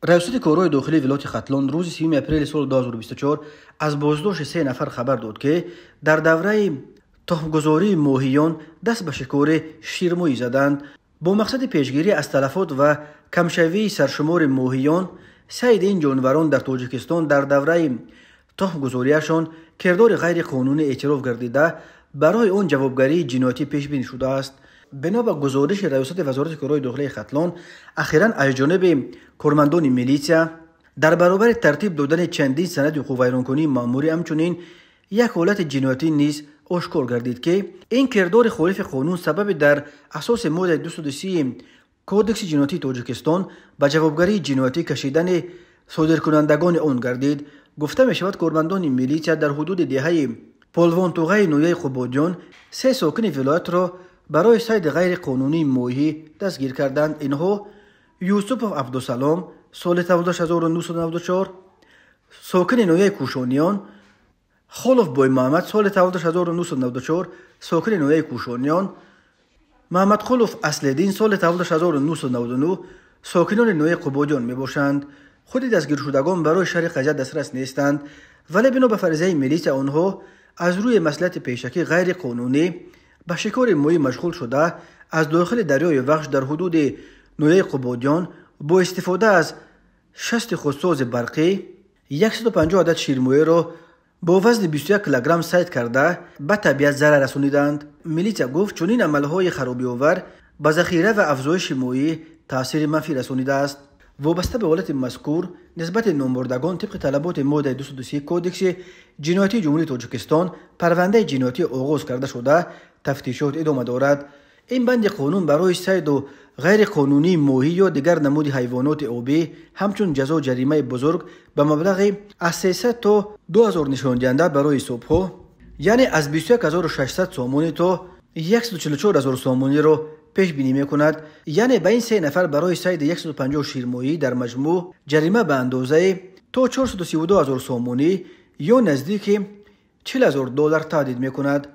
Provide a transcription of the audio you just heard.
ریاست کارهای داخلی ولایت ختلان روز 3 اپریل سال 2024 از بازداشت 3 نفر خبر داد که در دوره تخمگذاری ماهیان دست به شکار شیرمویی زدند. با مقصد پیشگیری از تلفات و کمشوی سرشمار ماهیان، صید این جانوران در تاجیکستان در دوره تخمگذاریشان کردار غیر قانونی اعتراف گردیده برای آن جوابگری جنایتی پیش بینی شده است. بنا به گزارش ریاست وزارت کارهای داخلی ختلان، اخیراً از جانب کارمندان میلیسیا در برابر ترتیب دادن چندین سند حقوق ویرانکنی ماموری همچنین یک حالت جنایتی نیز آشکار گردید که این کردار خلاف قانون سبب در اساس ماده 230 کودکس جنایتی تاجیکستان به جوابگری جنایتی کشیدن صادرکنندگان آن گردید. گفته می شود کارمندان میلیسیا در حدود دهه پالوان توغه نویه قبادیان 3 ساکن ولایت را برای صید غیر قانونی ماهی دستگیر کردند. اینها یوسف عبدالسلام سال 1994 ساکن نویه کوشانیان، خلف بای محمد سال 1994 ساکن نویه کوشانیان، محمد خلف اصلدین سال 1999 ساکنان نویه قبادیان می باشند. خود دستگیر شدگان برای شرح قضیه دسترس نیستند، ولی بنا به فرضیه میلیسیا آنها از روی مصلحت پیشکی غیر قانونی به شکار ماهی مشغول شده از داخل دریای وخش در حدود نویه قبادیان با استفاده از شست خودساز برقی 150 عدد شیرمویه را با وزن 21 کیلوگرم صید کرده به طبیعت ضرر رسانیدند. میلیسیا گفت چنین عملهای خرابی آور به ذخیره و افزایش ماهی تاثیر منفی رسانیده است. وابسته به حالت مذکور نسبت نامبردگان طبق طلبات ماده 230 کودکس جنایتی جمهوری تاجیکستان پرونده جنایتی آغاز کرده شده تفتیشات ادامه دارد. این بند قانون برای صید و غیر قانونی ماهی یا دیگر نمود حیوانات آبی همچون جزا جریمه بزرگ به مبلغ از 300 تا 2000 نشان دهنده برای صبح، یعنی از 21600 سامانی تا 144000 سامانی را پیش بینی می کند. یعنی به این 3 نفر برای صید 150 شیرمویی در مجموع جریمه به اندازه تا 432000 سامانی یا نزدیک $40000 تهدید می کند.